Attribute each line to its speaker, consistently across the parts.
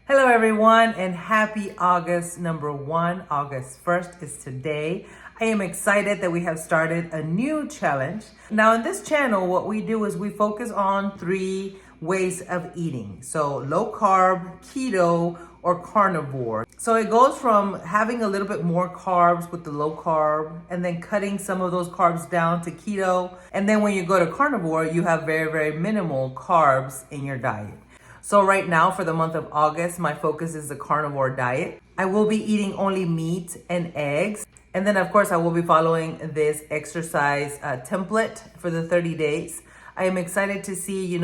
Speaker 1: Hello everyone, and happy August number 1. August 1st is today. I am excited that we have started a new challenge. Now in this channel, what we do is we focus on 3 ways of eating. So low carb, keto, or carnivore. So it goes from having a little bit more carbs with the low carb and then cutting some of those carbs down to keto. And then when you go to carnivore, you have very, very minimal carbs in your diet. So right now for the month of August, my focus is the carnivore diet. I will be eating only meat and eggs. And then of course I will be following this exercise template for the 30 days. I am excited to see,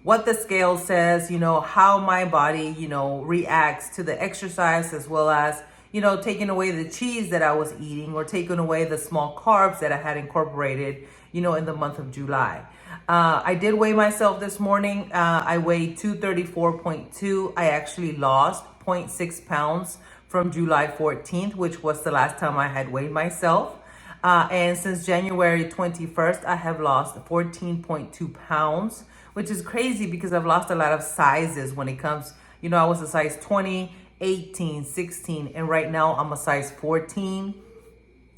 Speaker 1: what the scale says, how my body, reacts to the exercise, as well as, taking away the cheese that I was eating or taking away the small carbs that I had incorporated, in the month of July. I did weigh myself this morning. I weighed 234.2. I actually lost 0.6 pounds from July 14th, which was the last time I had weighed myself. And since January 21st, I have lost 14.2 pounds, which is crazy because I've lost a lot of sizes when it comes, I was a size 20, 18, 16, and right now I'm a size 14.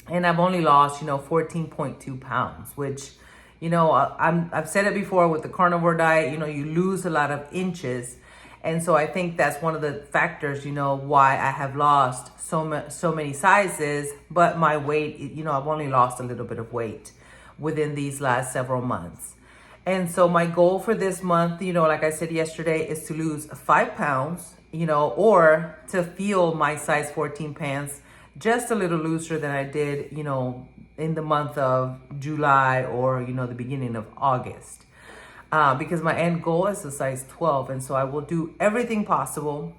Speaker 1: And I've only lost, 14.2 pounds, which, I've said it before with the carnivore diet, you lose a lot of inches. And so I think that's one of the factors, why I have lost so many sizes, but my weight, I've only lost a little bit of weight within these last several months. And so my goal for this month, like I said yesterday, is to lose 5 pounds, or to feel my size 14 pants just a little looser than I did, in the month of July or, the beginning of August. Because my end goal is a size 12. And so I will do everything possible,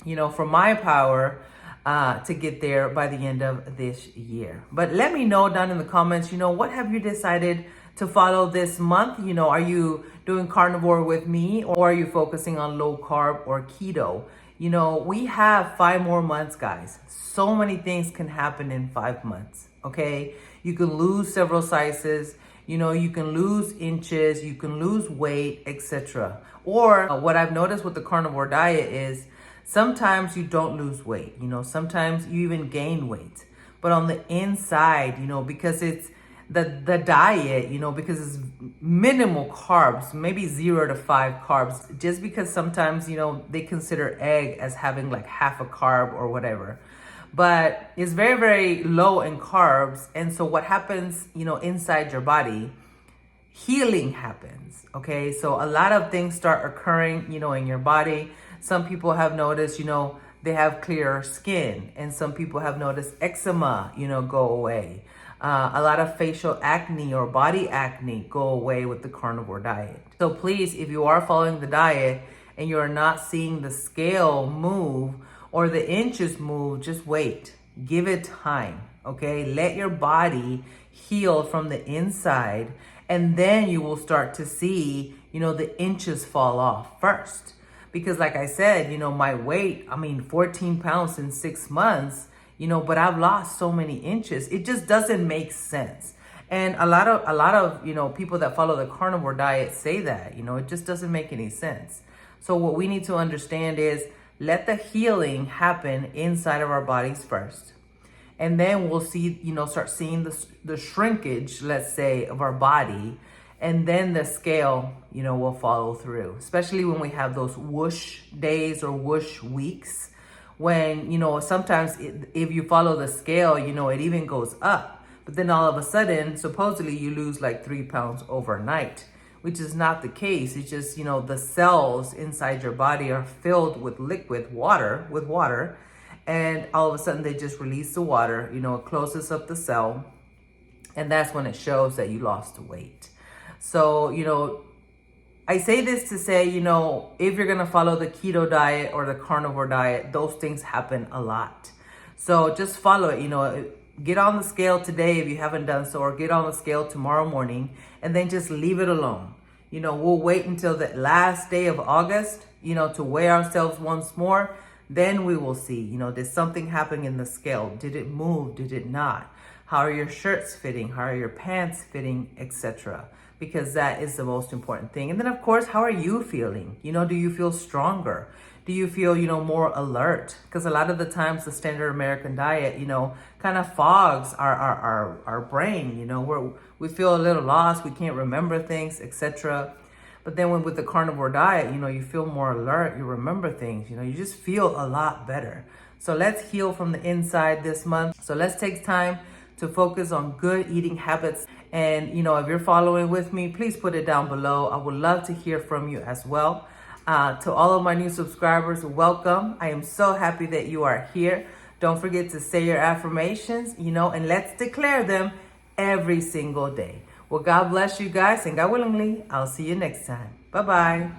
Speaker 1: for my power to get there by the end of this year. But let me know down in the comments, what have you decided to follow this month? Are you doing carnivore with me, or are you focusing on low carb or keto? We have 5 more months, guys. So many things can happen in 5 months, okay? You can lose several sizes, you can lose inches, you can lose weight, etc. Or what I've noticed with the carnivore diet is sometimes you don't lose weight, sometimes you even gain weight. But on the inside, because it's the diet, because it's minimal carbs, maybe 0 to 5 carbs, just because sometimes, they consider egg as having like half a carb or whatever. But it's very, very low in carbs. And so what happens, inside your body, healing happens, okay? So a lot of things start occurring, in your body. Some people have noticed, they have clearer skin, and some people have noticed eczema, go away. A lot of facial acne or body acne go away with the carnivore diet. So please, if you are following the diet and you're not seeing the scale move or the inches move, just wait. Give it time, okay? Let your body heal from the inside, and then you will start to see, the inches fall off first. Because like I said, my weight, 14 pounds in 6 months, but I've lost so many inches. It just doesn't make sense. And a lot of, people that follow the carnivore diet say that, it just doesn't make any sense. So what we need to understand is let the healing happen inside of our bodies first. And then we'll see, start seeing the shrinkage, let's say, of our body. And then the scale, will follow through, especially when we have those whoosh days or whoosh weeks. When, sometimes if you follow the scale, it even goes up. But then all of a sudden, supposedly you lose like 3 pounds overnight, which is not the case. It's just, the cells inside your body are filled with liquid water. And all of a sudden they just release the water, it closes up the cell. And that's when it shows that you lost the weight. So, I say this to say, if you're going to follow the keto diet or the carnivore diet, those things happen a lot. So just follow it, get on the scale today if you haven't done so, or get on the scale tomorrow morning, and then just leave it alone. We'll wait until the last day of August, to weigh ourselves once more. Then we will see, did something happen in the scale? Did it move? Did it not? How are your shirts fitting? How are your pants fitting, etc.? Because that is the most important thing. And then of course, how are you feeling? Do you feel stronger? Do you feel, more alert? Because a lot of the times the standard American diet, kind of fogs our brain, where we feel a little lost, we can't remember things, etc. But then with the carnivore diet, you feel more alert, you remember things, you just feel a lot better. So let's heal from the inside this month. So let's take time to focus on good eating habits. And, if you're following with me, please put it down below. I would love to hear from you as well. To all of my new subscribers, welcome. I am so happy that you are here. Don't forget to say your affirmations, and let's declare them every single day. Well, God bless you guys, and God willingly, I'll see you next time. Bye-bye.